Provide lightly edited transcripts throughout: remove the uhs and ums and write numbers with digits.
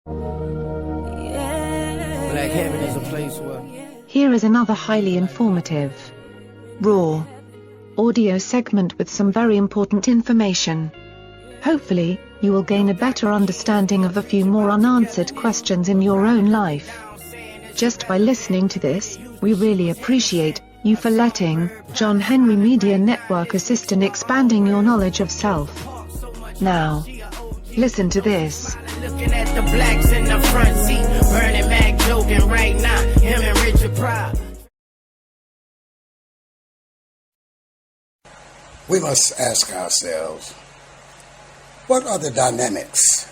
Black Heaven is a place where... Here is another highly informative, raw audio segment with some very important information. Hopefully, you will gain a better understanding of a few more unanswered questions in your own life. Just by listening to this, we really appreciate you for letting John Henry Media Network assist in expanding your knowledge of self. Now, listen to this. Looking at the blacks in the front seat, Bernie Mac joking right now, him and Richard Pryor. We must ask ourselves, what are the dynamics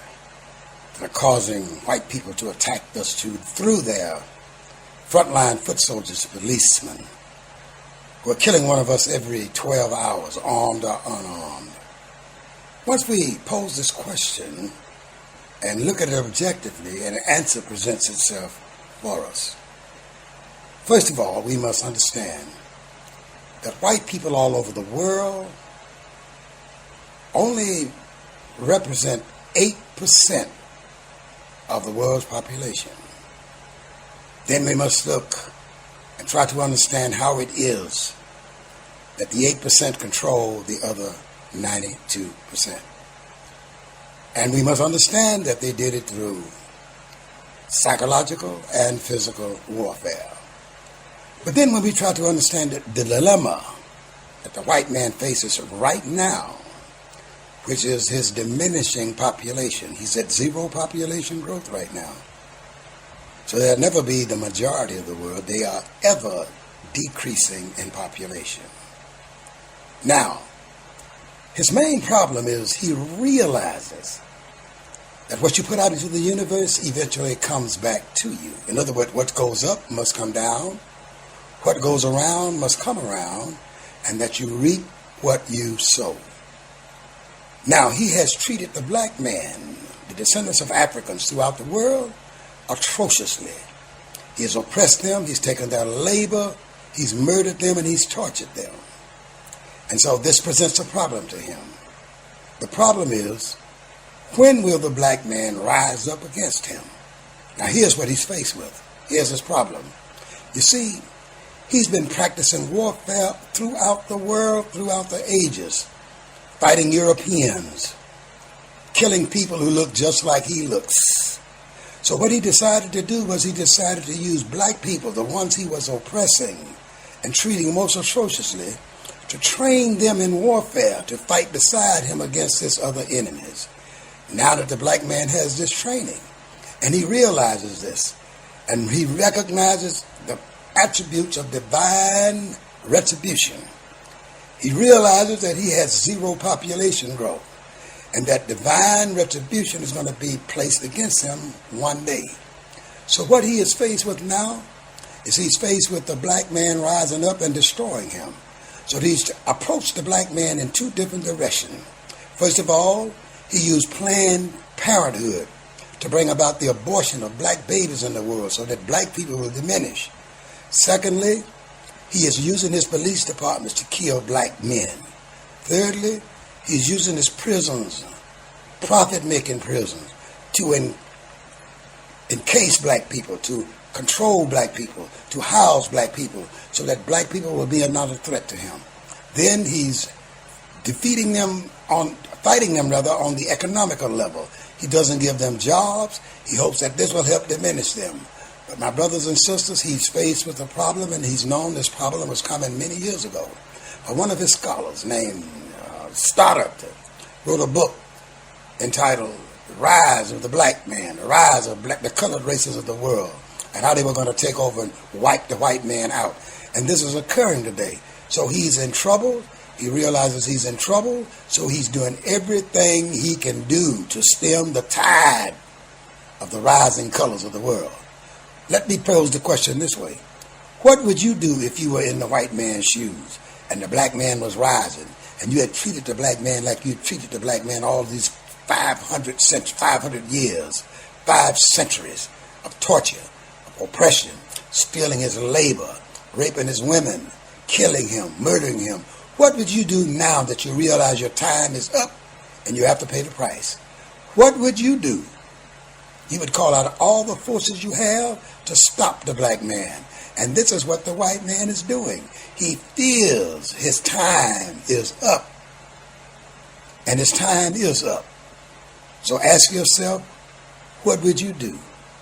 that are causing white people to attack us through their frontline foot soldiers, policemen, who are killing one of us every 12 hours, armed or unarmed? Once we pose this question and look at it objectively, an answer presents itself for us. First of all, we must understand that white people all over the world only represent 8% of the world's population. Then we must look and try to understand how it is that the 8% control the other 92%. And we must understand that they did it through psychological and physical warfare. But then when we try to understand the dilemma that the white man faces right now, which is his diminishing population. He's at zero population growth right now. So they'll never be the majority of the world. They are ever decreasing in population. Now, his main problem is he realizes that what you put out into the universe eventually comes back to you. In other words, what goes up must come down. What goes around must come around, and that you reap what you sow. Now, he has treated the black man, the descendants of Africans throughout the world, atrociously. He has oppressed them, he's taken their labor, he's murdered them, and he's tortured them. And so this presents a problem to him. The problem is, when will the black man rise up against him? Now, here's what he's faced with. Here's his problem. You see, he's been practicing warfare throughout the world, throughout the ages, fighting Europeans, killing people who look just like he looks. So what he decided to do was he decided to use black people, the ones he was oppressing and treating most atrociously, to train them in warfare to fight beside him against his other enemies. Now that the black man has this training, and he realizes this, and he recognizes the attributes of divine retribution, he realizes that he has zero population growth, and that divine retribution is going to be placed against him one day. So what he is faced with now is he's faced with the black man rising up and destroying him. So he's approached the black man in two different directions. First of all, he used Planned Parenthood to bring about the abortion of black babies in the world so that black people will diminish. Secondly, he is using his police departments to kill black men. Thirdly, he's using his prisons, profit-making prisons, to encase black people, to control black people, to house black people, so that black people will be another threat to him. Then he's fighting them on the economical level. He doesn't give them jobs. He hopes that this will help diminish them. But my brothers and sisters, he's faced with a problem, and he's known this problem was coming many years ago. One of his scholars named Stoddard wrote a book entitled The Rise of the Black Man, the rise of the colored races of the world, and how they were going to take over and wipe the white man out. And this is occurring today. So he's in trouble. He realizes he's in trouble, so he's doing everything he can do to stem the tide of the rising colors of the world. Let me pose the question this way. What would you do if you were in the white man's shoes and the black man was rising, and you had treated the black man like you treated the black man all these 500 years, 5 centuries of torture, of oppression, stealing his labor, raping his women, killing him, murdering him? What would you do now that you realize your time is up and you have to pay the price? What would you do? He would call out all the forces you have to stop the black man. And this is what the white man is doing. He feels his time is up. And his time is up. So ask yourself, what would you do?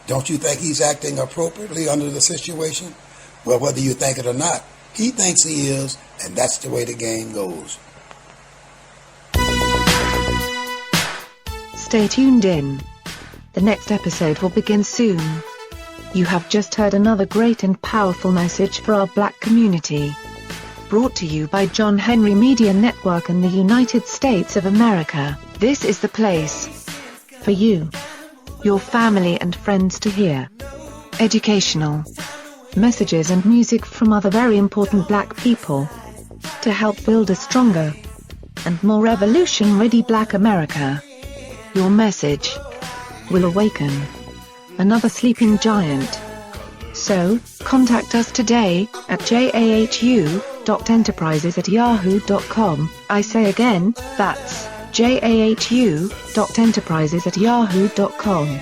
Don't you think he's acting appropriately under the situation? Well, whether you think it or not, he thinks he is, and that's the way the game goes. Stay tuned in. The next episode will begin soon. You have just heard another great and powerful message for our black community. Brought to you by John Henry Media Network and the United States of America. This is the place for you, your family and friends to hear educational messages and music from other very important black people to help build a stronger and more revolution-ready black America. Your message will awaken another sleeping giant. So, contact us today at jahu.enterprises@yahoo.com. I say again, that's jahu.enterprises@yahoo.com.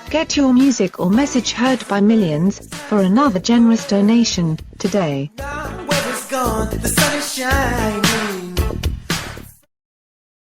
Get your music or message heard by millions for another generous donation today. Where it's gone, the sun is shining.